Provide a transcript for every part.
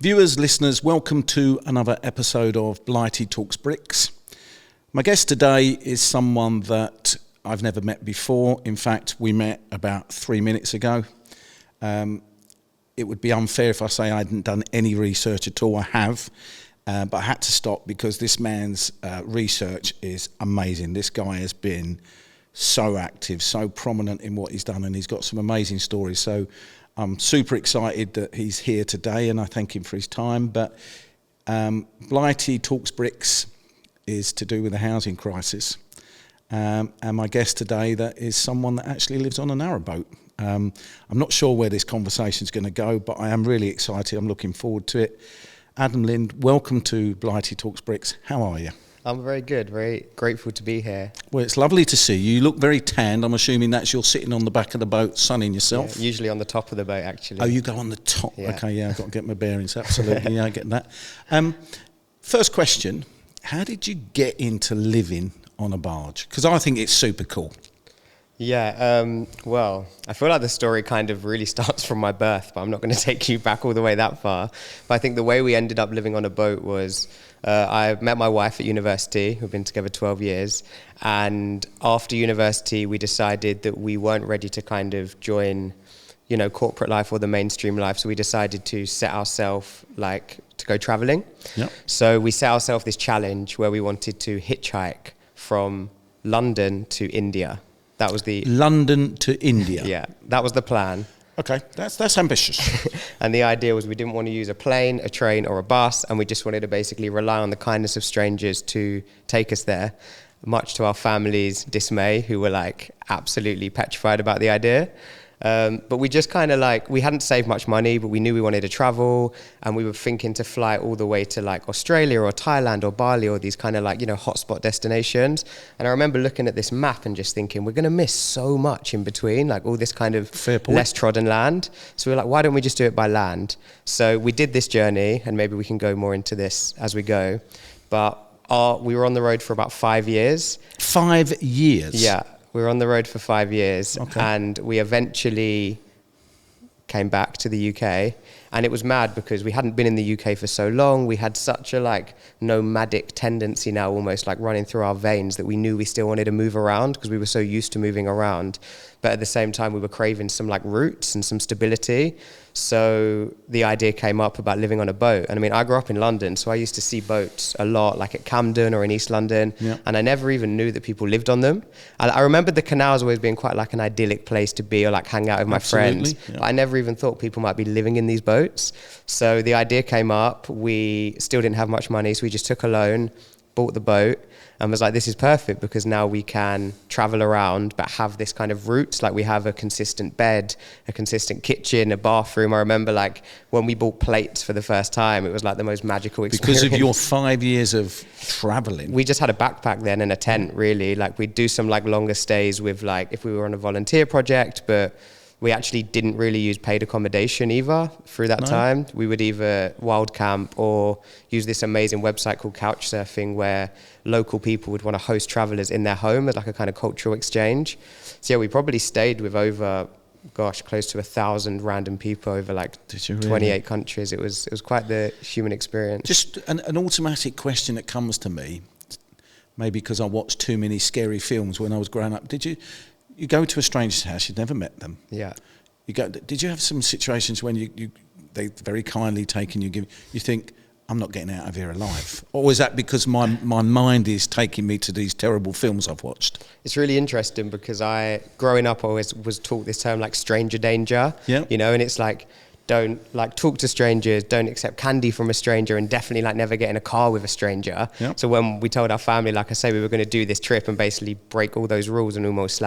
Viewers, listeners, welcome to another episode of Blighty Talks Bricks. My guest today is someone that I've never met before. In fact, we met about 3 minutes ago. It would be unfair if I say I hadn't done any research at all. I have, but I had to stop because this man's research is amazing. This guy has been so active, so prominent in what he's done, and he's got some amazing stories. So I'm super excited that he's here today, and I thank him for his time. But Blighty Talks Bricks is to do with the housing crisis. And my guest today that is someone that actually lives on a narrowboat. I'm not sure where this conversation is going to go, but I am really excited. I'm looking forward to it. Adam Lind, welcome to Blighty Talks Bricks. How are you? I'm very good, very grateful to be here. Well, it's lovely to see you. You look very tanned. I'm assuming that's you're sitting on the back of the boat sunning yourself. Yeah, usually on the top of the boat, actually. Oh, you go on the top. Yeah. Okay, yeah, I've got to get my bearings. Absolutely, yeah, I get that. First question, how did you get into living on a barge? Because I think it's super cool. Yeah, well, I feel like the story kind of really starts from my birth, but I'm not going to take you back all the way that far. But I think the way we ended up living on a boat was I met my wife at university. We've been together 12 years. And after university, we decided that we weren't ready to kind of join, you know, corporate life or the mainstream life. So we decided to set ourselves to go traveling. Yep. So we set ourselves this challenge where we wanted to hitchhike from London to India. That was the London to India. Yeah, that was the plan. Okay, that's ambitious. And the idea was we didn't want to use a plane, a train, or a bus, and we just wanted to basically rely on the kindness of strangers to take us there, much to our family's dismay, who were like absolutely petrified about the idea. But we just kind of we hadn't saved much money, but we knew we wanted to travel, and we were thinking to fly all the way to Australia or Thailand or Bali or these kind of hotspot destinations. And I remember looking at this map and just thinking, we're going to miss so much in between, all this kind of less trodden land. So we were like, why don't we just do it by land? So we did this journey, and maybe we can go more into this as we go. But we were on the road for about 5 years. 5 years? Yeah. We were on the road for 5 years, okay. And we eventually came back to the UK. And it was mad because we hadn't been in the UK for so long. We had such a nomadic tendency now, almost running through our veins, that we knew we still wanted to move around because we were so used to moving around. But at the same time, we were craving some roots and some stability. So the idea came up about living on a boat. And I mean, I grew up in London, so I used to see boats a lot, at Camden or in East London. Yeah. And I never even knew that people lived on them. I remember the canals always being quite an idyllic place to be or hang out with my friends. Yeah. But I never even thought people might be living in these boats. So the idea came up. We still didn't have much money, so we just took a loan, bought the boat, and was this is perfect because now we can travel around but have this kind of roots. We have a consistent bed, a consistent kitchen, a bathroom. I remember when we bought plates for the first time, it was the most magical experience. Because of your 5 years of traveling? We just had a backpack then and a tent, really. We'd do some longer stays with if we were on a volunteer project, but we actually didn't really use paid accommodation either through that time. We would either wild camp or use this amazing website called Couchsurfing where local people would want to host travelers in their home as a kind of cultural exchange. So yeah, we probably stayed with over, close to 1,000 random people over 28 countries. It was quite the human experience. Just an automatic question that comes to me, maybe because I watched too many scary films when I was growing up. You go to a stranger's house, you'd never met them. Yeah. Did you have some situations when they very kindly take and you think, I'm not getting out of here alive? Or is that because my mind is taking me to these terrible films I've watched? It's really interesting because growing up, I always was taught this term stranger danger. Yeah. And it's don't talk to strangers, don't accept candy from a stranger, and definitely never get in a car with a stranger. Yep. So when we told our family, I say, we were going to do this trip and basically break all those rules and almost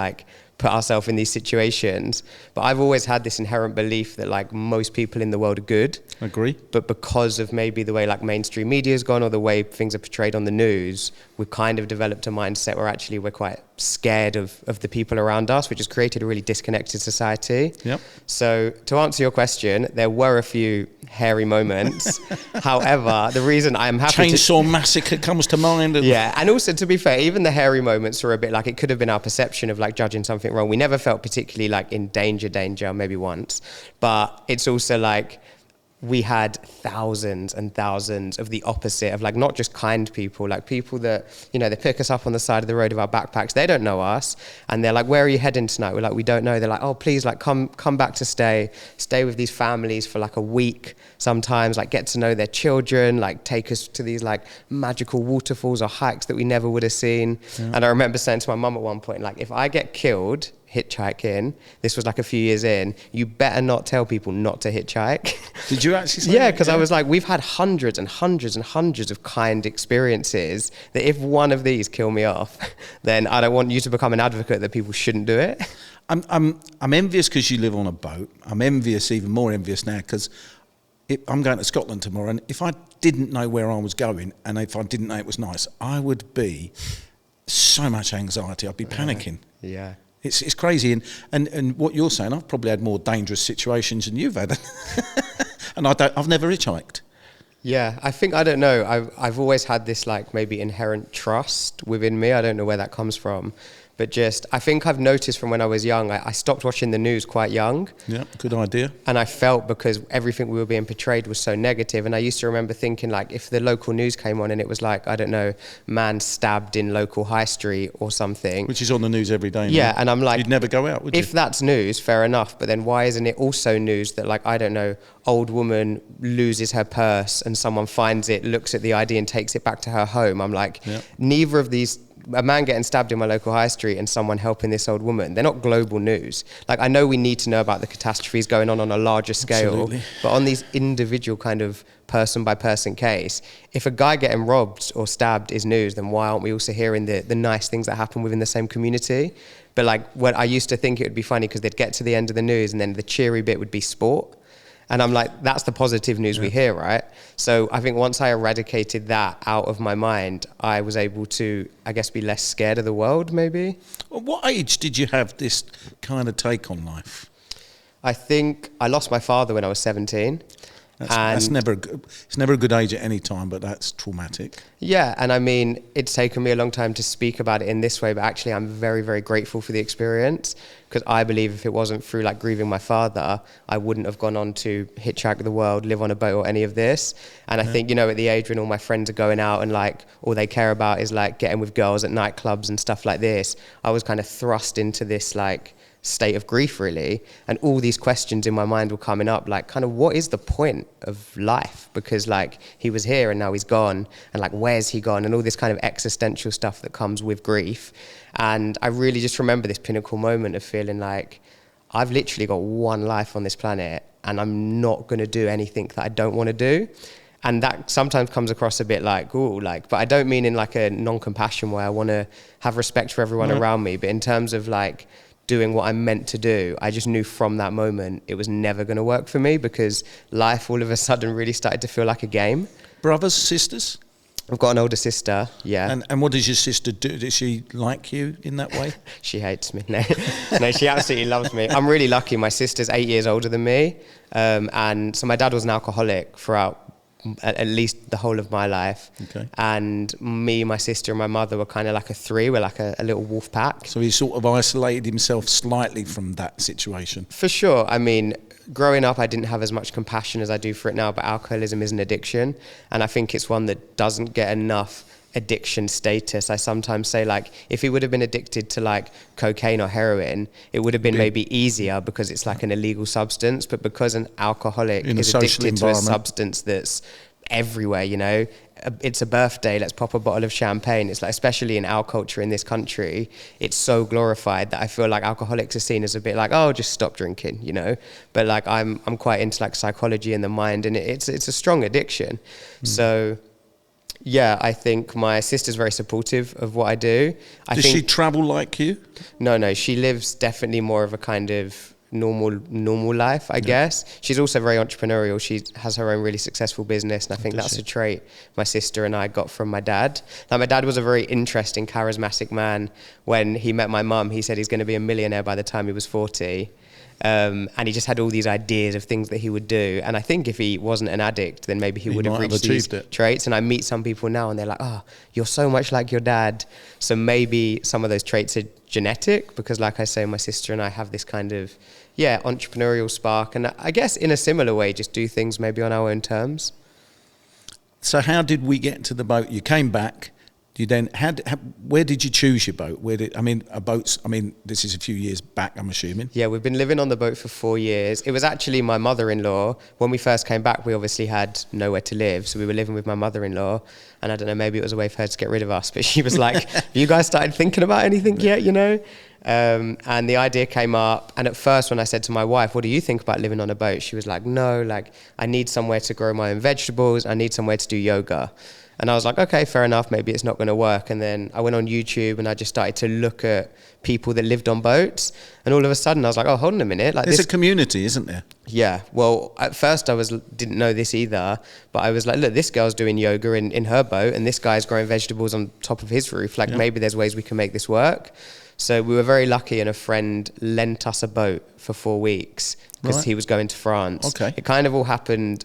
put ourselves in these situations. But I've always had this inherent belief that most people in the world are good. Agree. But because of maybe the way mainstream media's gone or the way things are portrayed on the news, we've kind of developed a mindset where actually we're quite scared of the people around us, which has created a really disconnected society. Yep. So to answer your question, there were a few hairy moments. However, the reason I'm happy Chainsaw Massacre comes to mind. Yeah, and also to be fair, even the hairy moments were a bit it could have been our perception of judging something wrong. We never felt particularly in danger, maybe once. But it's also we had thousands and thousands of the opposite of like, not just kind people, like people that, you know, they pick us up on the side of the road with our backpacks. They don't know us. And they're like, where are you heading tonight? We're like, we don't know. They're like, oh, please, like, come back to stay with these families for like a week. Sometimes like get to know their children, like take us to these like magical waterfalls or hikes that we never would have seen. Yeah. And I remember saying to my mum at one point, like, if I get killed hitchhiking, this was like a few years in, you better not tell people not to hitchhike. Did you actually say Yeah, because I was like, we've had hundreds and hundreds and hundreds of kind experiences that if one of these kill me off, then I don't want you to become an advocate that people shouldn't do it. I'm envious because you live on a boat. I'm envious, even more envious now, because I'm going to Scotland tomorrow, and if I didn't know where I was going, and if I didn't know it was nice, I would be so much anxiety. I'd be panicking. Yeah. It's crazy, and what you're saying, I've probably had more dangerous situations than you've had, and I've never hitchhiked. Yeah, I think, I don't know, I've always had this like maybe inherent trust within me. I don't know where that comes from, but just, I think I've noticed from when I was young, I stopped watching the news quite young. Yeah, good idea. And I felt, because everything we were being portrayed was so negative, and I used to remember thinking like, if the local news came on and it was like, I don't know, man stabbed in local high street or something. Which is on the news every day. Yeah, and I'm like, you'd never go out, would you? If that's news, fair enough, but then why isn't it also news that like, I don't know, old woman loses her purse and someone finds it, looks at the ID and takes it back to her home? I'm like, neither of these, a man getting stabbed in my local high street and someone helping this old woman, they're not global news. Like, I know we need to know about the catastrophes going on a larger scale. Absolutely. But on these individual kind of person by person case, if a guy getting robbed or stabbed is news, then why aren't we also hearing the nice things that happen within the same community? But like, what I used to think it would be funny because they'd get to the end of the news and then the cheery bit would be sport. And I'm like, that's the positive news we hear, right? So I think once I eradicated that out of my mind, I was able to, I guess, be less scared of the world, maybe. At what age did you have this kind of take on life? I think I lost my father when I was 17. It's never a good age at any time, but that's traumatic. Yeah, and I mean, it's taken me a long time to speak about it in this way, but actually I'm very, very grateful for the experience, because I believe if it wasn't through like grieving my father, I wouldn't have gone on to hitchhike the world, live on a boat, or any of this. And I think, you know, at the age when all my friends are going out and like all they care about is like getting with girls at nightclubs and stuff like this, I was kind of thrust into this like state of grief, really, and all these questions in my mind were coming up, like, kind of, what is the point of life? Because like, he was here and now he's gone, and like, where's he gone, and all this kind of existential stuff that comes with grief. And I really just remember this pinnacle moment of feeling like, I've literally got one life on this planet and I'm not going to do anything that I don't want to do. And that sometimes comes across a bit like, ooh, like, but I don't mean in like a non-compassion way. I want to have respect for everyone around me, but in terms of like doing what I'm meant to do, I just knew from that moment it was never going to work for me, because life all of a sudden really started to feel like a game. Brothers, sisters? I've got an older sister, yeah. And what does your sister do? Does she like you in that way? She hates me. No, no, she absolutely loves me. I'm really lucky. My sister's 8 years older than me. And so my dad was an alcoholic throughout at least the whole of my life. Okay. And me, my sister and my mother were kind of like a three. We're like a little wolf pack. So he sort of isolated himself slightly from that situation. For sure. I mean, growing up, I didn't have as much compassion as I do for it now, but alcoholism is an addiction. And I think it's one that doesn't get enough addiction status. I sometimes say, like, if he would have been addicted to like cocaine or heroin, it would have been maybe easier because it's like an illegal substance. But because an alcoholic is addicted to a substance that's everywhere, you know, it's a birthday, let's pop a bottle of champagne. It's like, especially in our culture in this country, it's so glorified that I feel like alcoholics are seen as a bit like, oh, just stop drinking, you know. But like, I'm quite into like psychology and the mind, and it's a strong addiction. So yeah, I think my sister's very supportive of what I do. Does she travel like you? No, she lives definitely more of a kind of normal life, I guess. She's also very entrepreneurial. She has her own really successful business, and I think that's a trait my sister and I got from my dad. Now, my dad was a very interesting, charismatic man. When he met my mum, he said he's going to be a millionaire by the time he was 40. And he just had all these ideas of things that he would do. And I think if he wasn't an addict, then maybe he would have reached these traits. And I meet some people now and they're like, oh, you're so much like your dad. So maybe some of those traits are genetic, because like I say, my sister and I have this kind of, entrepreneurial spark. And I guess in a similar way, just do things maybe on our own terms. So how did we get to the boat? You came back. You then where did you choose your boat? This is a few years back, I'm assuming. Yeah, we've been living on the boat for 4 years. It was actually my mother-in-law. When we first came back, we obviously had nowhere to live, so we were living with my mother-in-law. And I don't know, maybe it was a way for her to get rid of us, but she was like, have you guys started thinking about anything yet, And the idea came up. And at first, when I said to my wife, what do you think about living on a boat? She was like, no, I need somewhere to grow my own vegetables. I need somewhere to do yoga. And I was like, okay, fair enough, maybe it's not going to work. And then I went on YouTube and I just started to look at people that lived on boats. And all of a sudden I was like, oh, hold on a minute. There's a community, isn't there? Yeah. Well, at first I didn't know this either, but I was like, look, this girl's doing yoga in her boat and this guy's growing vegetables on top of his roof. Maybe there's ways we can make this work. So we were very lucky and a friend lent us a boat for 4 weeks because he was going to France. Okay. It kind of all happened...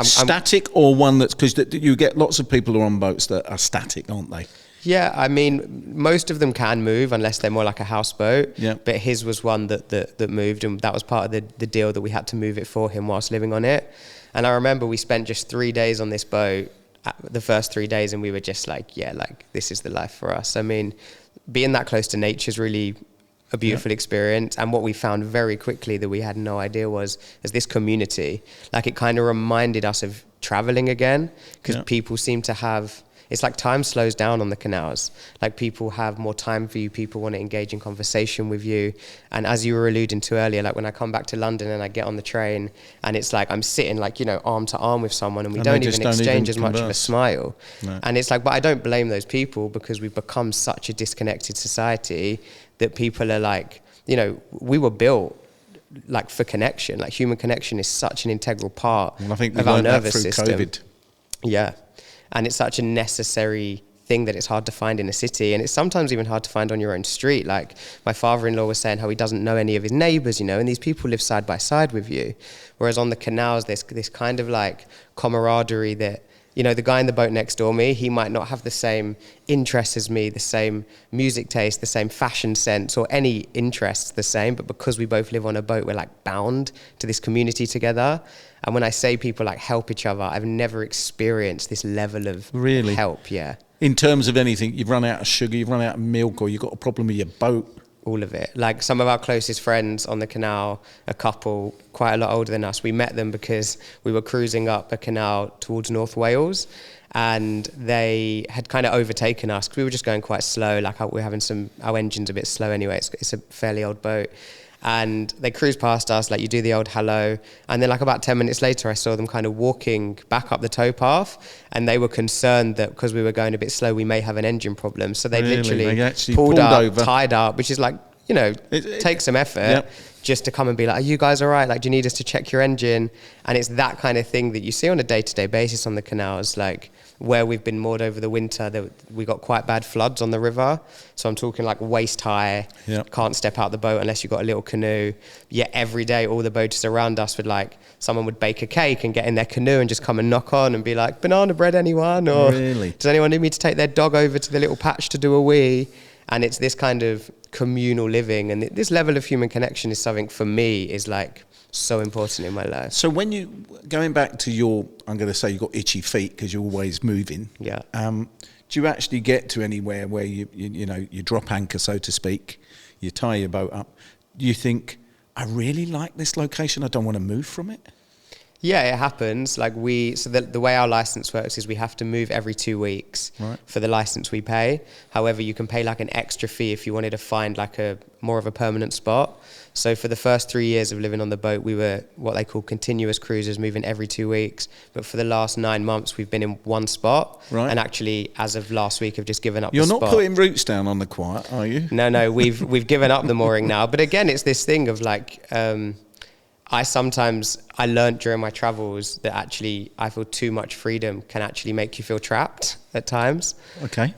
Static or one that's, because you get lots of people who are on boats that are static, aren't they? Yeah, I mean, most of them can move unless they're more like a houseboat. Yeah. But his was one that moved, and that was part of the deal that we had to move it for him whilst living on it. And I remember we spent just 3 days on this boat, the first 3 days, and we were just like, this is the life for us. I mean, being that close to nature is really a beautiful experience. And what we found very quickly that we had no idea was this community. It kind of reminded us of traveling again, because people seem to have, it's like time slows down on the canals. People have more time for you, people want to engage in conversation with you. And as you were alluding to earlier, when I come back to London and I get on the train and it's I'm sitting arm to arm with someone and we don't even exchange as much of a smile. No. And it's but I don't blame those people, because we've become such a disconnected society that people are we were built for connection. Human connection is such an integral part of our nervous system. COVID. Yeah. And it's such a necessary thing that it's hard to find in a city. And it's sometimes even hard to find on your own street. My father-in-law was saying how he doesn't know any of his neighbours, and these people live side by side with you. Whereas on the canals, there's this kind of camaraderie that, the guy in the boat next door me, he might not have the same interests as me, the same music taste, the same fashion sense, or any interests the same. But because we both live on a boat, we're bound to this community together. And when I say people help each other, I've never experienced this level of help. Yeah. In terms of anything, you've run out of sugar, you've run out of milk, or you've got a problem with your boat. All of it. Some of our closest friends on the canal, a couple quite a lot older than us, we met them because we were cruising up a canal towards North Wales, and they had kind of overtaken us because we were just going quite slow. We were having our engine's a bit slow anyway. It's a fairly old boat. And they cruised past us, you do the old hello. And then about 10 minutes later, I saw them kind of walking back up the towpath, and they were concerned that because we were going a bit slow, we may have an engine problem. So they literally pulled up, over. Tied up, which is it takes some effort just to come and be are you guys all right? Do you need us to check your engine? And it's that kind of thing that you see on a day-to-day basis on the canals, where we've been moored over the winter, we got quite bad floods on the river. So I'm talking waist high, can't step out the boat unless you've got a little canoe. Yet every day, all the boaters around us would someone would bake a cake and get in their canoe and just come and knock on and be banana bread anyone? Or does anyone need me to take their dog over to the little patch to do a wee? And it's this kind of communal living. And this level of human connection is something for me is so important in my life. So when going back to I'm going to say you've got itchy feet because you're always moving. Yeah. Do you actually get to anywhere where you drop anchor, so to speak, you tie your boat up? Do you think, I really like this location, I don't want to move from it? Yeah, it happens. The way our license works is we have to move every 2 weeks for the license we pay. However, you can pay an extra fee if you wanted to find a more of a permanent spot. So for the first 3 years of living on the boat, we were what they call continuous cruisers, moving every 2 weeks. But for the last 9 months, we've been in one spot. Right. And actually, as of last week, have just given up the spot. You're not putting roots down on the quiet, are you? No, we've given up the mooring now. But again, it's this thing of I learned during my travels that actually I feel too much freedom can actually make you feel trapped at times. Okay.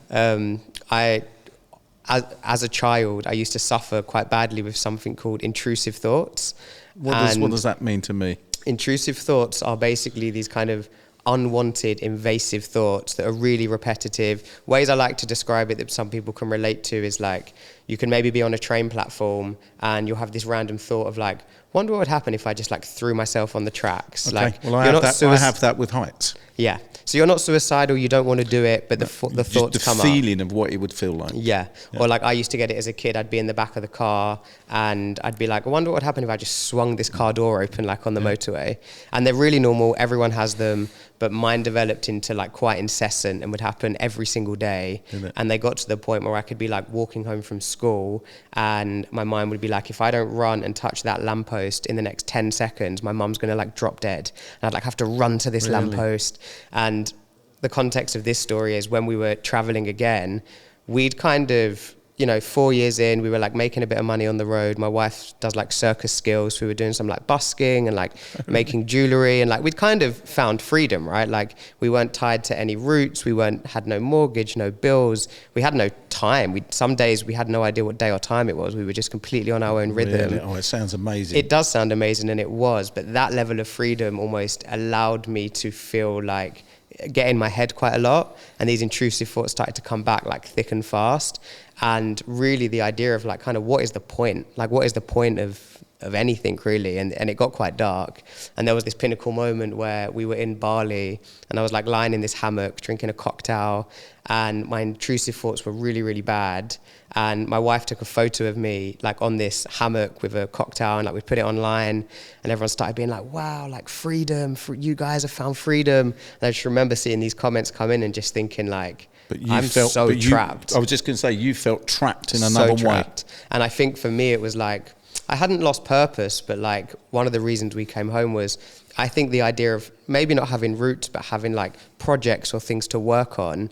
as a child, I used to suffer quite badly with something called intrusive thoughts. What does that mean to me? Intrusive thoughts are basically these kind of unwanted, invasive thoughts that are really repetitive. Ways I like to describe it that some people can relate to is like, you can maybe be on a train platform and you'll have this random thought of like, wonder what would happen if I just like threw myself on the tracks. Okay. Like, well, I have that with heights. Yeah. So you're not suicidal, you don't want to do it, but the thoughts come up. The feeling of what it would feel like. Yeah. Or like I used to get it as a kid, I'd be in the back of the car and I'd be like, I wonder what would happen if I just swung this car door open like on the motorway. And they're really normal, everyone has them, but mine developed into like quite incessant and would happen every single day. And they got to the point where I could be like walking home from school and my mind would be like, if I don't run and touch that lamppost in the next 10 seconds, my mum's going to like drop dead. And I'd like have to run to this lamppost. And the context of this story is when we were traveling again, we'd kind of, 4 years in, we were like making a bit of money on the road. My wife does like circus skills. We were doing some like busking and like making jewelry and like we'd kind of found freedom, right? Like we weren't tied to any routes. We had no mortgage, no bills. We had no time. Some days we had no idea what day or time it was. We were just completely on our own rhythm. Really? Oh, it sounds amazing. It does sound amazing and it was, but that level of freedom almost allowed me to feel like get in my head quite a lot, and these intrusive thoughts started to come back like thick and fast. And really the idea of like kind of what is the point? Like what is the point of anything really? And it got quite dark. And there was this pinnacle moment where we were in Bali and I was like lying in this hammock drinking a cocktail and my intrusive thoughts were really, really bad. And my wife took a photo of me like on this hammock with a cocktail and like we put it online and everyone started being like, wow, like freedom, you guys have found freedom. And I just remember seeing these comments come in and just thinking like, I'm so trapped. I was just going to say, you felt trapped in another way. And I think for me, it was like, I hadn't lost purpose, but like one of the reasons we came home was I think the idea of maybe not having roots, but having like projects or things to work on.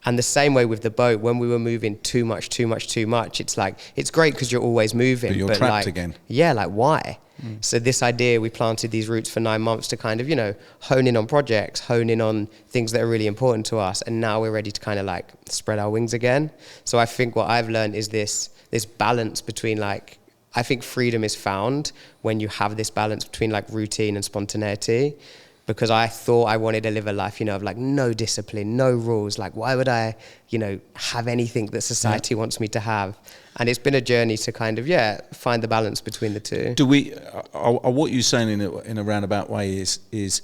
And the same way with the boat, when we were moving too much, it's like, it's great because you're always moving. But you're trapped like, again. Yeah, like why? So this idea, we planted these roots for 9 months to kind of, hone in on projects, hone in on things that are really important to us. And now we're ready to kind of like spread our wings again. So I think what I've learned is this balance between like, I think freedom is found when you have this balance between like routine and spontaneity. Because I thought I wanted to live a life, of like no discipline, no rules. Like why would I, have anything that society wants me to have? And it's been a journey to kind of, find the balance between the two. What you're saying in a roundabout way is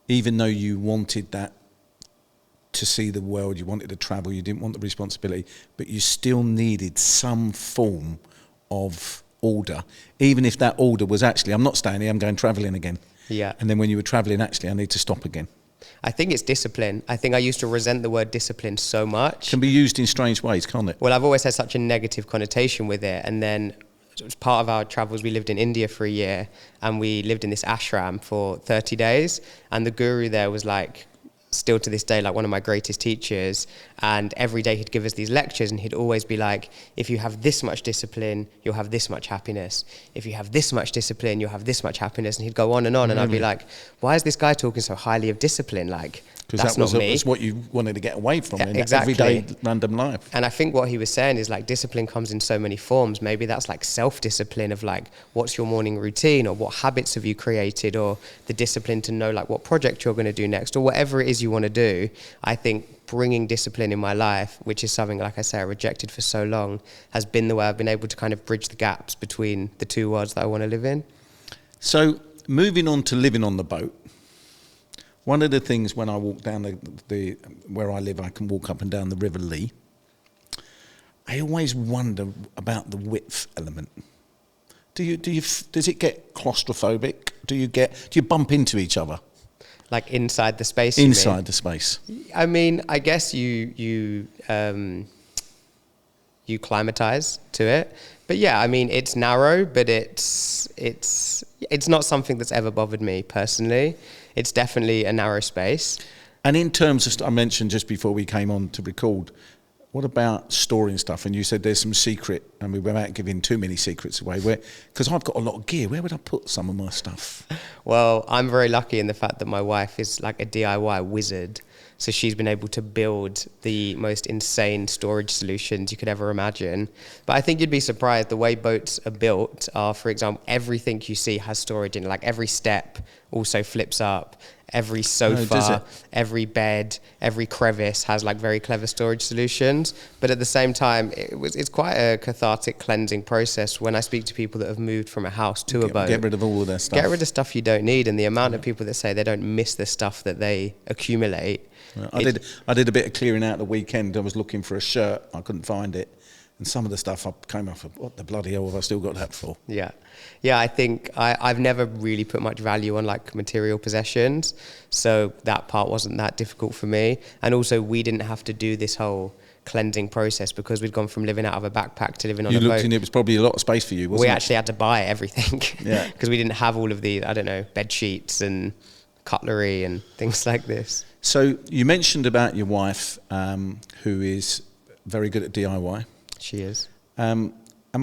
even though you wanted that to see the world, you wanted to travel, you didn't want the responsibility, but you still needed some form of order, even if that order was actually, I'm not staying here, I'm going travelling again. Yeah. And then when you were travelling, actually, I need to stop again. I think it's discipline. I think I used to resent the word discipline so much. It can be used in strange ways, can't it? Well, I've always had such a negative connotation with it. And then as part of our travels, we lived in India for a year and we lived in this ashram for 30 days. And the guru there was like, still to this day, like one of my greatest teachers. And every day he'd give us these lectures and he'd always be like, if you have this much discipline, you'll have this much happiness. If you have this much discipline, you'll have this much happiness. And he'd go on and on. And I'd be like, why is this guy talking so highly of discipline? Like, that's not me. Because that was what you wanted to get away from in exactly. everyday random life. And I think what he was saying is like discipline comes in so many forms. Maybe that's like self-discipline of like, what's your morning routine or what habits have you created or the discipline to know like what project you're going to do next or whatever it is you want to do. I think bringing discipline in my life, which is something, like I say, I rejected for so long, has been the way I've been able to kind of bridge the gaps between the two worlds that I want to live in. So moving on to living on the boat, one of the things when I walk down the where I live, I can walk up and down the River Lee. I always wonder about the width element. Does it get claustrophobic? Do you bump into each other? Like inside the space? Inside the space. I mean, I guess you climatize to it. But yeah, I mean, it's narrow, but it's not something that's ever bothered me personally. It's definitely a narrow space. And in terms of, I mentioned just before we came on to record, what about storing stuff? And you said there's some secret, and we without giving too many secrets away, because I've got a lot of gear, where would I put some of my stuff? Well, I'm very lucky in the fact that my wife is like a DIY wizard. So she's been able to build the most insane storage solutions you could ever imagine. But I think you'd be surprised the way boats are built are, for example, everything you see has storage in it. Like every step also flips up. Every sofa, every bed, every crevice has like very clever storage solutions. But at the same time, it's quite a cathartic cleansing process when I speak to people that have moved from a house to a boat. Get rid of all of their stuff. Get rid of stuff you don't need. And the amount of people that say they don't miss the stuff that they accumulate. I did a bit of clearing out the weekend. I was looking for a shirt. I couldn't find it. And some of the stuff I came off of, what the bloody hell have I still got that for? Yeah. I think I've never really put much value on like material possessions. So that part wasn't that difficult for me. And also we didn't have to do this whole cleansing process because we'd gone from living out of a backpack to living on a boat. You looked and it was probably a lot of space for you, wasn't it? We actually had to buy everything. Yeah. Because we didn't have all of the, bed sheets and cutlery and things like this. So you mentioned about your wife, who is very good at DIY. She is. Am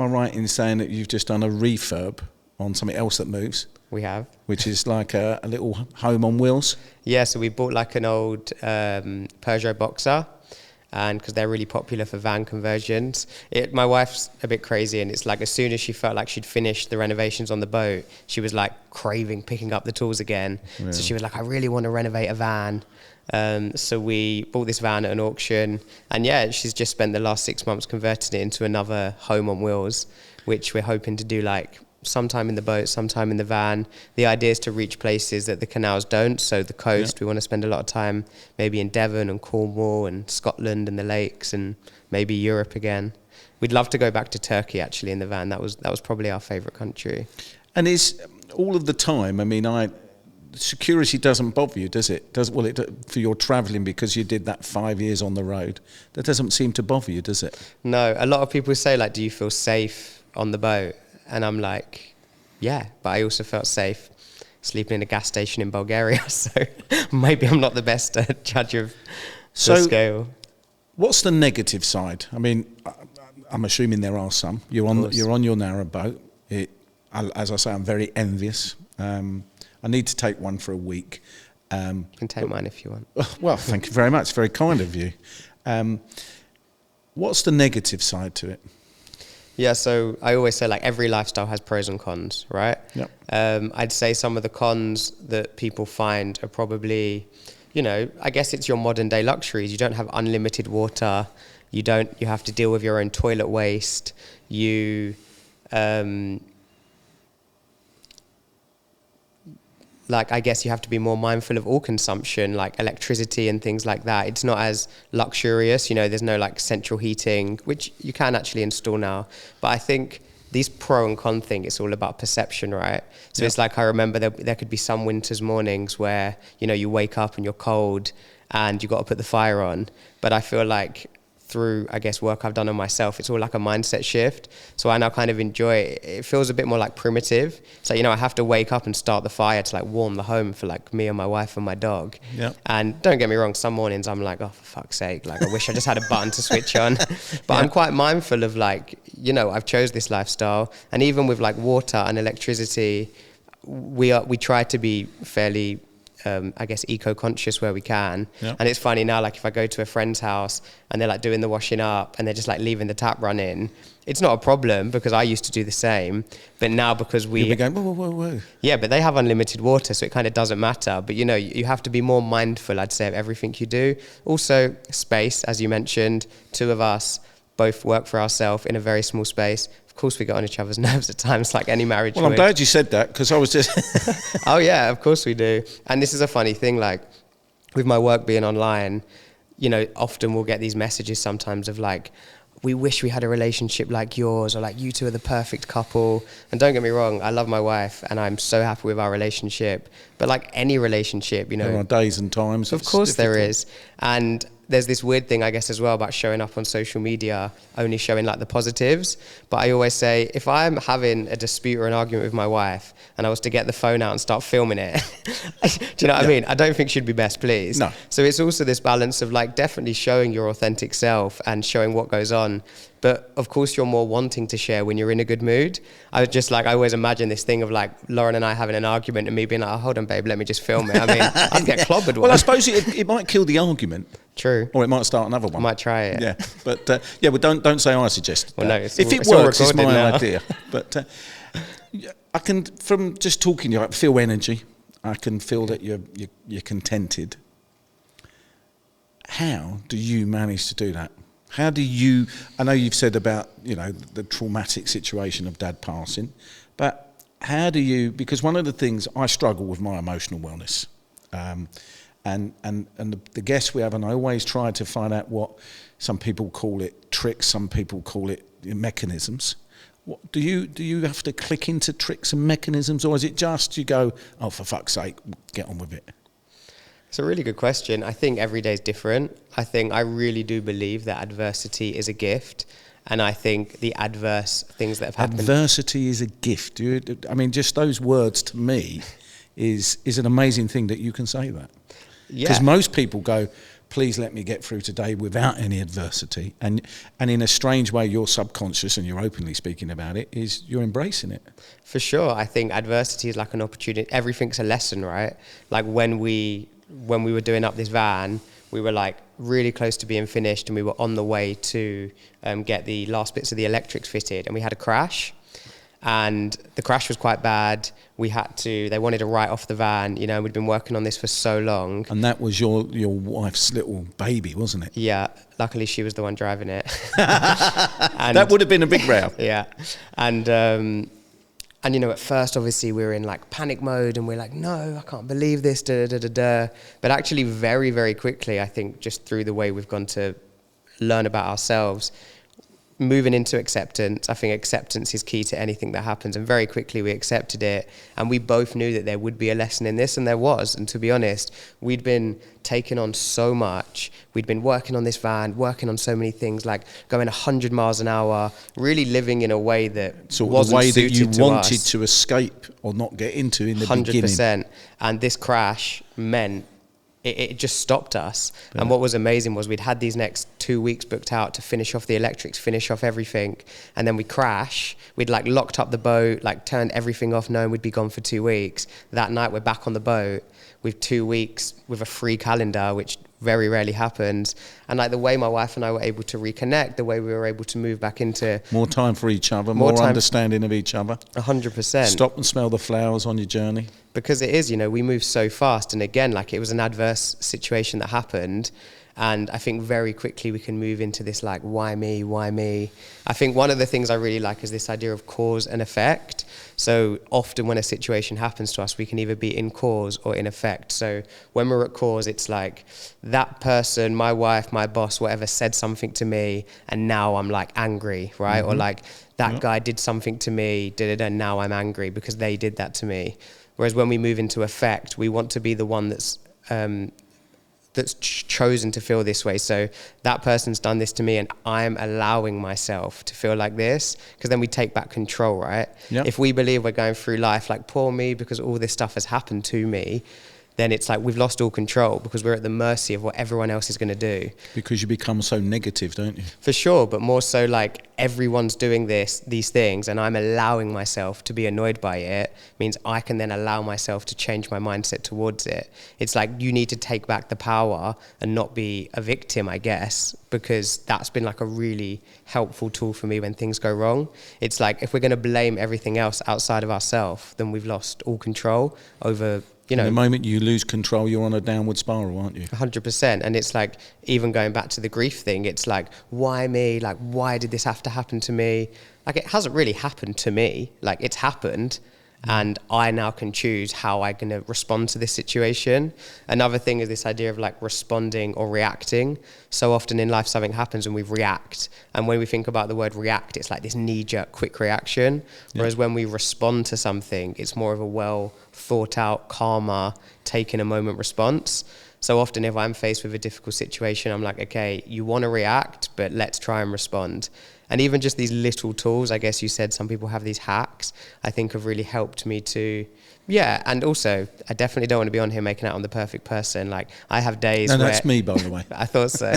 I right in saying that you've just done a refurb on something else that moves? We have. Which is like a little home on wheels? Yeah, so we bought like an old Peugeot Boxer, and because they're really popular for van conversions. My wife's a bit crazy, and it's like as soon as she felt like she'd finished the renovations on the boat, she was like craving picking up the tools again. Yeah. So she was like, I really want to renovate a van. So we bought this van at an auction, and she's just spent the last 6 months converting it into another home on wheels, which we're hoping to do like sometime in the boat, sometime in the van. The idea is to reach places that the canals don't. So the coast, we want to spend a lot of time maybe in Devon and Cornwall and Scotland and the lakes and maybe Europe again. We'd love to go back to Turkey actually in the van. That was probably our favourite country. And is all of the time, security doesn't bother you, does it? For your travelling, because you did that 5 years on the road, that doesn't seem to bother you, does it? No, a lot of people say like, do you feel safe on the boat? And I'm like, yeah, but I also felt safe sleeping in a gas station in Bulgaria, so maybe I'm not the best judge of the scale. What's the negative side? I'm assuming there are some. You're on your narrowboat. As I say, I'm very envious. I need to take one for a week. You can take mine if you want. Well, thank you very much. Very kind of you. What's the negative side to it? Yeah, so I always say like every lifestyle has pros and cons, right? Yep. I'd say some of the cons that people find are probably, I guess it's your modern day luxuries. You don't have unlimited water. You have to deal with your own toilet waste. I guess you have to be more mindful of all consumption, like electricity and things like that. It's not as luxurious, there's no like central heating, which you can actually install now. But I think these pro and con thing, it's all about perception, right? So It's like, I remember there could be some winter's mornings where, you wake up and you're cold and you got to put the fire on. But I feel like through, I guess, work I've done on myself, it's all like a mindset shift. So I now kind of enjoy it. It feels a bit more like primitive. So, I have to wake up and start the fire to like warm the home for like me and my wife and my dog. Yep. And don't get me wrong, some mornings I'm like, oh, for fuck's sake, like I wish I just had a button to switch on. But I'm quite mindful of like, I've chose this lifestyle. And even with like water and electricity, we try to be fairly eco-conscious where we can. Yep. And it's funny now, like if I go to a friend's house and they're like doing the washing up and they're just like leaving the tap running, it's not a problem because I used to do the same. But now because you'll be going, whoa. Yeah, but they have unlimited water, so it kind of doesn't matter. But you have to be more mindful, I'd say, of everything you do. Also, space, as you mentioned, two of us both work for ourselves in a very small space. Of course, we get on each other's nerves at times, like any marriage would. I'm glad you said that, because I was just... Oh, yeah, of course we do. And this is a funny thing, like, with my work being online, often we'll get these messages sometimes of, like, we wish we had a relationship like yours, or, like, you two are the perfect couple. And don't get me wrong, I love my wife, and I'm so happy with our relationship. But, like, any relationship, There are days and times. Of course there is. And there's this weird thing, I guess, as well about showing up on social media, only showing like the positives. But I always say, if I'm having a dispute or an argument with my wife and I was to get the phone out and start filming it, do you know what I mean? I don't think she'd be best pleased. No. So it's also this balance of like definitely showing your authentic self and showing what goes on, But of course you're more wanting to share when you're in a good mood. I always imagine this thing of like Lauren and I having an argument and me being like, oh, hold on, babe, let me just film it. I mean, I'd get clobbered. Well, I suppose it might kill the argument. True. Or it might start another one. I might try it. Yeah, but well, don't say I suggested that. Well, no, if it it's works, it's my now. idea. But I can, from just talking to you, I feel energy. I can feel that you're contented. How do you manage to do that? How do you? I know you've said about the traumatic situation of Dad passing, but how do you? Because one of the things I struggle with my emotional wellness. And the guests we have, and I always try to find out what some people call it tricks, some people call it mechanisms. What do you have to click into tricks and mechanisms, or is it just you go, oh, for fuck's sake, get on with it? It's a really good question. I think every day is different. I really do believe that adversity is a gift. And I think the adverse things that have happened... Adversity is a gift. I mean, just those words to me is an amazing thing that you can say that. Yeah. Because most people go, please let me get through today without any adversity. And in a strange way, your subconscious, and you're openly speaking about it, is you're embracing it. For sure. I think adversity is like an opportunity. Everything's a lesson, right? Like when we were doing up this van, we were like really close to being finished and we were on the way to get the last bits of the electrics fitted, and we had a crash. And the crash was quite bad. They wanted to write off the van, we'd been working on this for so long. And that was your wife's little baby, wasn't it? Yeah. Luckily she was the one driving it. And that would have been a big row. Yeah. And at first obviously we were in like panic mode and we're like, no, I can't believe this, But actually very, very quickly, I think just through the way we've gone to learn about ourselves, moving into acceptance. I think acceptance is key to anything that happens, and very quickly we accepted it, and we both knew that there would be a lesson in this, and there was. And to be honest, we'd been taking on so much. We'd been working on this van, working on so many things, like going 100 miles an hour, really living in a way that wasn't way suited that you to wanted us. to escape or not get into in the 100%. beginning. And this crash meant it just stopped us. Yeah. And what was amazing was we'd had these next 2 weeks booked out to finish off the electrics, finish off everything. And then we crash. We'd like locked up the boat, like turned everything off, knowing we'd be gone for 2 weeks. That night we're back on the boat with 2 weeks with a free calendar, which very rarely happens. And like the way my wife and I were able to reconnect, the way we were able to move back into... More time for each other, more understanding of each other. 100%. Stop and smell the flowers on your journey. Because it is, we move so fast. And again, like it was an adverse situation that happened. And I think very quickly we can move into this like, why me, why me? I think one of the things I really like is this idea of cause and effect. So often when a situation happens to us, we can either be in cause or in effect. So when we're at cause, it's like that person, my wife, my boss, whatever, said something to me, and now I'm like angry, right? Mm-hmm. Or like that guy did something to me, and now I'm angry because they did that to me. Whereas when we move into effect, we want to be the one that's chosen to feel this way. So that person's done this to me and I'm allowing myself to feel like this, because then we take back control, right? Yep. If we believe we're going through life like, poor me, because all this stuff has happened to me, then it's like we've lost all control because we're at the mercy of what everyone else is going to do. Because you become so negative, don't you? For sure, but more so like everyone's doing these things and I'm allowing myself to be annoyed by it, means I can then allow myself to change my mindset towards it. It's like you need to take back the power and not be a victim, I guess, because that's been like a really helpful tool for me when things go wrong. It's like if we're going to blame everything else outside of ourselves, then we've lost all control over... The moment you lose control, you're on a downward spiral, aren't you? 100%. And it's like, even going back to the grief thing, it's like, why me? Like, why did this have to happen to me? Like, it hasn't really happened to me. Like, it's happened. And I now can choose how I'm going to respond to this situation. Another thing is this idea of like responding or reacting. So often in life something happens and we react. And when we think about the word react, it's like this knee-jerk quick reaction. Whereas when we respond to something, it's more of a well thought out, calmer, taking a moment response. So often if I'm faced with a difficult situation, I'm like, okay, you want to react, but let's try and respond. And even just these little tools, I guess you said some people have these hacks, I think have really helped me to, yeah. And also, I definitely don't want to be on here making out I'm the perfect person. Like, I have days where... No, that's me, by the way. I thought so.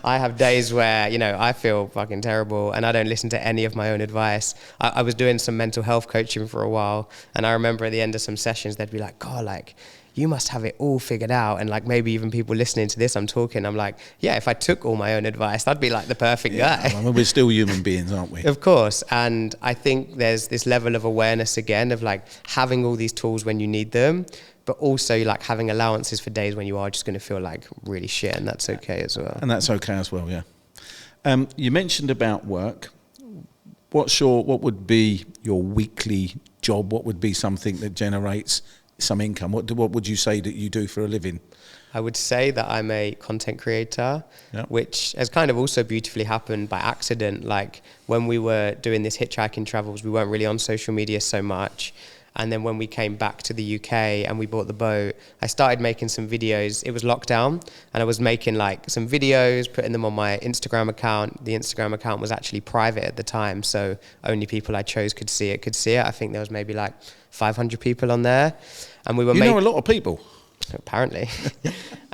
I have days where, you know, I feel fucking terrible and I don't listen to any of my own advice. I was doing some mental health coaching for a while, and I remember at the end of some sessions, they'd be like, God, like, you must have it all figured out. And like, maybe even people listening to this, I'm like, yeah, if I took all my own advice, I'd be like the perfect guy. I mean, we're still human beings, aren't we? Of course. And I think there's this level of awareness again of like having all these tools when you need them, but also like having allowances for days when you are just going to feel like really shit, and that's okay as well. And that's okay as well, yeah. You mentioned about work. What would be your weekly job? What would be something that generates some income? What would you say that you do for a living? I would say that I'm a content creator, which has kind of also beautifully happened by accident. Like, when we were doing this hitchhiking travels, we weren't really on social media so much. And then when we came back to the UK and we bought the boat, I started making some videos. It was lockdown, and I was making like some videos, putting them on my Instagram account. The Instagram account was actually private at the time, so only people I chose could see it. I think there was maybe like 500 people on there. And we were know a lot of people. Apparently.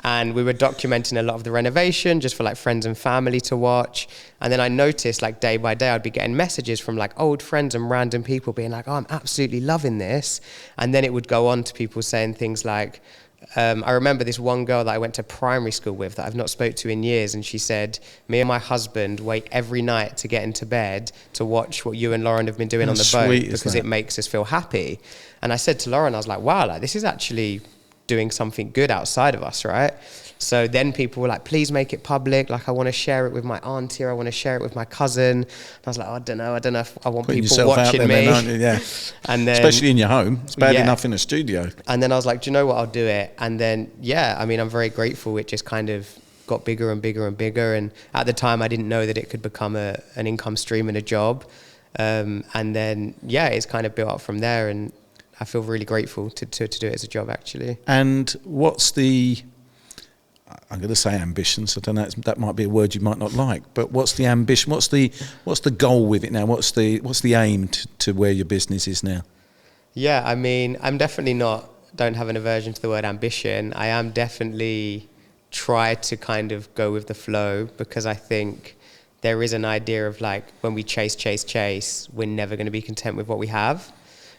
And we were documenting a lot of the renovation just for like friends and family to watch. And then I noticed like day by day I'd be getting messages from like old friends and random people being like, oh, I'm absolutely loving this. And then it would go on to people saying things like, I remember this one girl that I went to primary school with that I've not spoke to in years, and she said, me and my husband wait every night to get into bed to watch what you and Lauren have been doing on the boat because it makes us feel happy. And I said to Lauren, I was like, wow, like this is actually doing something good outside of us, right? So then people were like, please make it public. Like, I want to share it with my auntie, or I want to share it with my cousin. And I was like, oh, I don't know if I want people watching me. Then, aren't you? Yeah. And then, especially in your home. It's bad enough in a studio. And then I was like, do you know what? I'll do it. And then, yeah, I mean, I'm very grateful. It just kind of got bigger and bigger and bigger. And at the time, I didn't know that it could become an income stream and a job. And then, yeah, it's kind of built up from there. And I feel really grateful to do it as a job, actually. And what's the, I'm going to say ambitions, I don't know, that might be a word you might not like, but what's the ambition, what's the goal with it now? What's the aim to where your business is now? Yeah, I mean, I'm definitely don't have an aversion to the word ambition. I am definitely try to kind of go with the flow, because I think there is an idea of like, when we chase, we're never going to be content with what we have.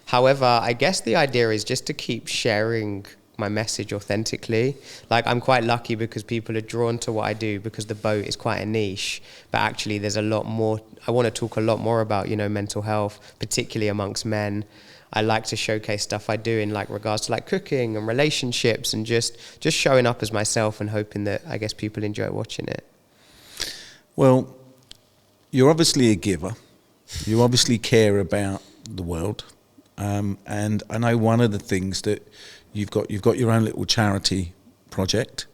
However, I guess the idea is just to keep sharing my message authentically. Like, I'm quite lucky because people are drawn to what I do because the boat is quite a niche, but actually there's a lot more. I want to talk a lot more about, you know, mental health, particularly amongst men. I like to showcase stuff I do in like regards to like cooking and relationships, and just showing up as myself and hoping that, I guess, people enjoy watching it. Well, you're obviously a giver. You obviously care about the world. And I know one of the things that you've got your own little charity project.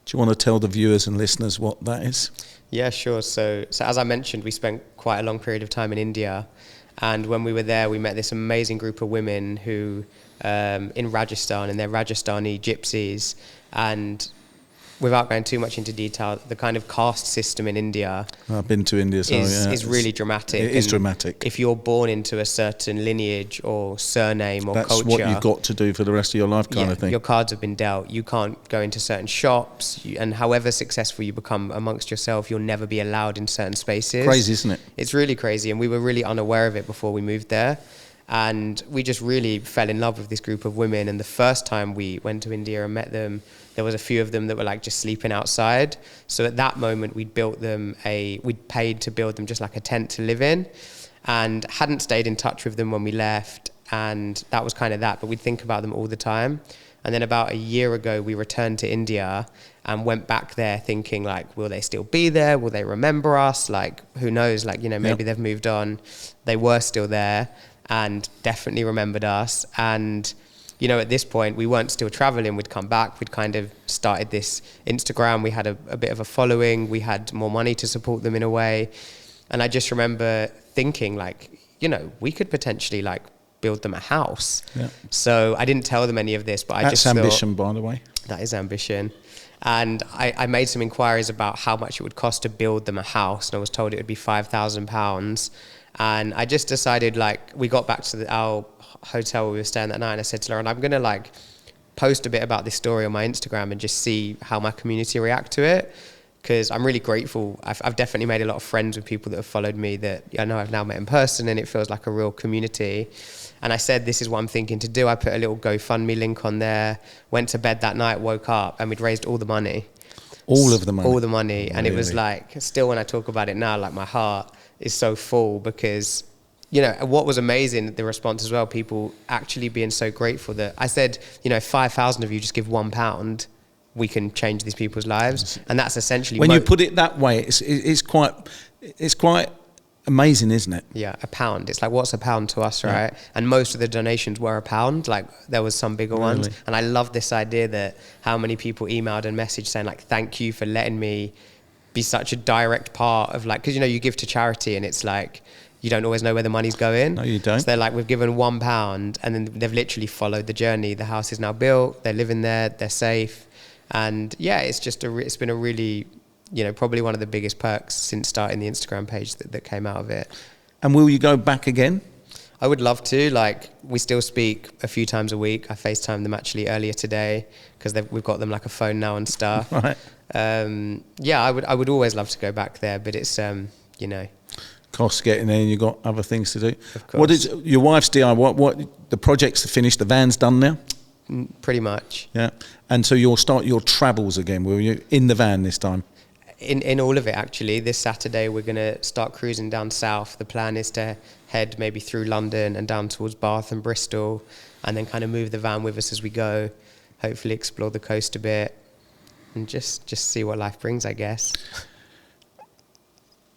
Do you want to tell the viewers and listeners what that is? Yeah, sure. So as I mentioned, we spent quite a long period of time in India, and when we were there, we met this amazing group of women who in Rajasthan, and they're Rajasthani gypsies. And without going too much into detail, the kind of caste system in India, I've been to India, so is really dramatic. It is dramatic. If you're born into a certain lineage or surname or that's culture, what you've got to do for the rest of your life, kind of thing. Your cards have been dealt. You can't go into certain shops, and however successful you become amongst yourself, you'll never be allowed in certain spaces. Crazy, isn't it? It's really crazy, and we were really unaware of it before we moved there. And we just really fell in love with this group of women. And the first time we went to India and met them, there was a few of them that were like just sleeping outside. So at that moment, we'd paid to build them just like a tent to live in, and hadn't stayed in touch with them when we left. And that was kind of that, but we'd think about them all the time. And then about a year ago, we returned to India and went back there thinking like, will they still be there? Will they remember us? Like, who knows? Like, you know, maybe they've moved on. They were still there and definitely remembered us. And, you know, at this point, we weren't still traveling. We'd come back. We'd kind of started this Instagram. We had a bit of a following. We had more money to support them in a way. And I just remember thinking like, you know, we could potentially like build them a house. Yeah. So I didn't tell them any of this, but I just thought... That's ambition, by the way. That is ambition. And I made some inquiries about how much it would cost to build them a house, and I was told it would be £5,000. And I just decided, like, we got back to our hotel where we were staying that night, and I said to Lauren, I'm going to like post a bit about this story on my Instagram and just see how my community react to it, because I'm really grateful. I've definitely made a lot of friends with people that have followed me that I know I've now met in person, and it feels like a real community. And I said, this is what I'm thinking to do. I put a little GoFundMe link on there, went to bed that night, woke up, and we'd raised all the money. All of the money? All the money. And really? It was like, still when I talk about it now, like my heart is so full, because, you know, what was amazing, the response as well, people actually being so grateful that I said, you know, 5,000 of you just give £1, we can change these people's lives. And that's essentially... When you put it that way, it's quite amazing, isn't it? Yeah, £1. It's like, what's £1 to us, right? Yeah. And most of the donations were £1. Like, there was some bigger ones. And I love this idea that how many people emailed and messaged saying, like, thank you for letting me be such a direct part of, like, because, you know, you give to charity and it's like, you don't always know where the money's going. No, you don't. So they're like, we've given £1, and then they've literally followed the journey. The house is now built, they're living there, they're safe. And yeah, it's just it's been a really, you know, probably one of the biggest perks since starting the Instagram page that came out of it. And will you go back again? I would love to. Like, we still speak a few times a week. I FaceTimed them actually earlier today, because we've got them like a phone now and stuff. Right. Yeah, I would always love to go back there, but it's, you know, costs getting there, and you've got other things to do. Of course. What is your wife's DIY? What the project's finished? The van's done now? Pretty much. Yeah. And so you'll start your travels again, will you? In the van this time? In all of it, actually. This Saturday we're going to start cruising down south. The plan is to head maybe through London and down towards Bath and Bristol, and then kind of move the van with us as we go. Hopefully explore the coast a bit and just see what life brings, I guess.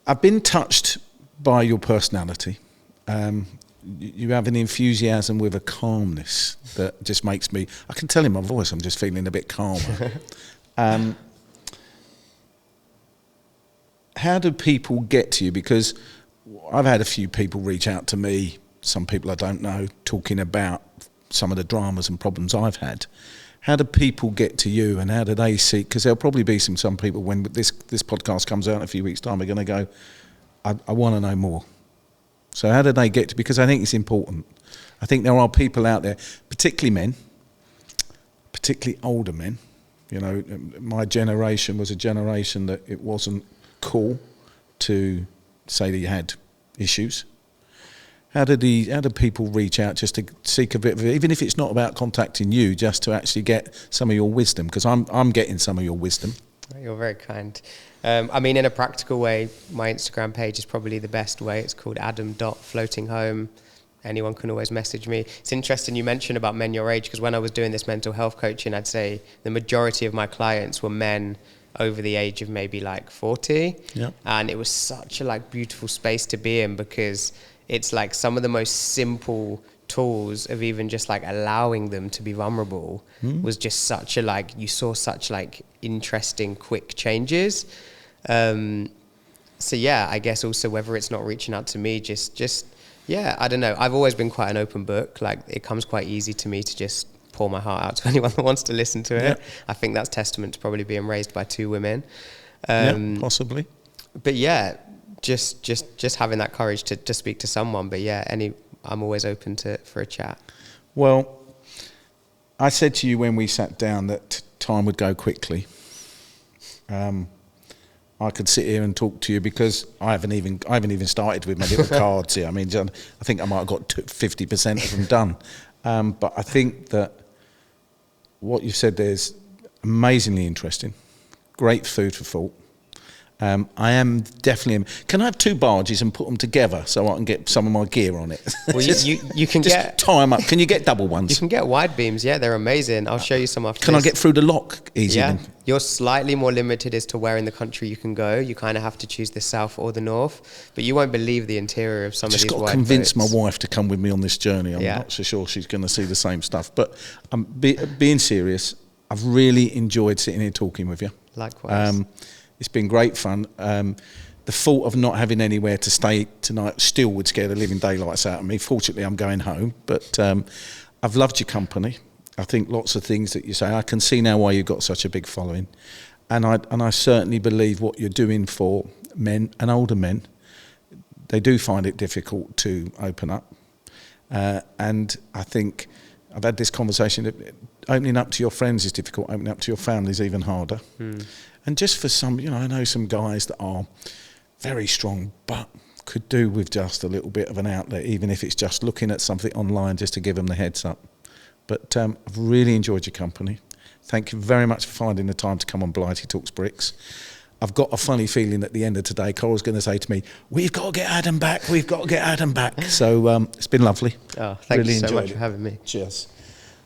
I've been touched by your personality. You have an enthusiasm with a calmness that just makes me... I can tell in my voice I'm just feeling a bit calmer. How do people get to you? Because I've had a few people reach out to me, some people I don't know, talking about some of the dramas and problems I've had. How do people get to you, and how do they see... Because there'll probably be some people, when this podcast comes out in a few weeks' time, are going to go, I want to know more. So how do they get to... Because I think it's important. I think there are people out there, particularly men, particularly older men. You know, my generation was a generation that it wasn't cool to say that you had issues. How do people reach out just to seek a bit of, even if it's not about contacting you, just to actually get some of your wisdom? Because I'm getting some of your wisdom. You're very kind. I mean, in a practical way, my Instagram page is probably the best way. It's called adam.floatinghome. Anyone can always message me. It's interesting you mentioned about men your age, because when I was doing this mental health coaching, I'd say the majority of my clients were men over the age of maybe like 40. Yeah. And it was such a like beautiful space to be in, because it's like some of the most simple tools of even just like allowing them to be vulnerable was just such a like, you saw such like interesting quick changes. So yeah, I guess also whether it's not reaching out to me, just yeah, I don't know. I've always been quite an open book. Like, it comes quite easy to me to just pour my heart out to anyone that wants to listen to it. Yeah. I think that's testament to probably being raised by two women. Yeah, possibly. But yeah, just having that courage to speak to someone. But yeah, I'm always open for a chat. Well, I said to you when we sat down that time would go quickly. I could sit here and talk to you because I haven't even started with my little cards here. I mean, I think I might have got 50% of them done. But I think that what you said there is amazingly interesting. Great food for thought. I am definitely... Can I have two barges and put them together so I can get some of my gear on it? Well, you can just tie them up. Can you get double ones? You can get wide beams, yeah, they're amazing. I'll show you some after Can this. I get through the lock easy? Yeah, then? You're slightly more limited as to where in the country you can go. You kind of have to choose the south or the north, but you won't believe the interior of some of these wide boats. Just got to convince my wife to come with me on this journey. I'm not so sure she's going to see the same stuff. But being serious, I've really enjoyed sitting here talking with you. Likewise. It's been great fun. The thought of not having anywhere to stay tonight still would scare the living daylights out of me. Fortunately, I'm going home. But I've loved your company. I think lots of things that you say, I can see now why you've got such a big following. And I certainly believe what you're doing for men and older men, they do find it difficult to open up. And I think I've had this conversation that opening up to your friends is difficult, opening up to your family is even harder. And just for some, I know some guys that are very strong, but could do with just a little bit of an outlet, even if it's just looking at something online just to give them the heads up. But I've really enjoyed your company. Thank you very much for finding the time to come on Blighty Talks Bricks. I've got a funny feeling at the end of today, Coral's going to say to me, we've got to get Adam back, we've got to get Adam back. So it's been lovely. Oh, thank really you so much it. for having me. Cheers.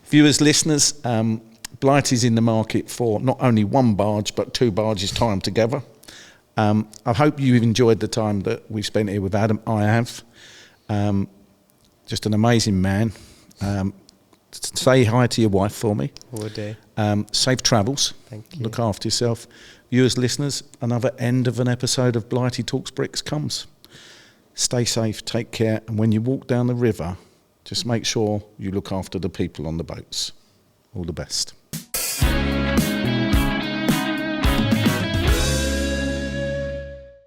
Viewers, listeners, Blighty's in the market for not only one barge, but 2 barges timed together. I hope you've enjoyed the time that we've spent here with Adam. I have. Just an amazing man. Say hi to your wife for me. Will do. Safe travels. Thank you. Look after yourself. Viewers, listeners, another end of an episode of Blighty Talks Bricks comes. Stay safe, take care, and when you walk down the river, just make sure you look after the people on the boats. All the best.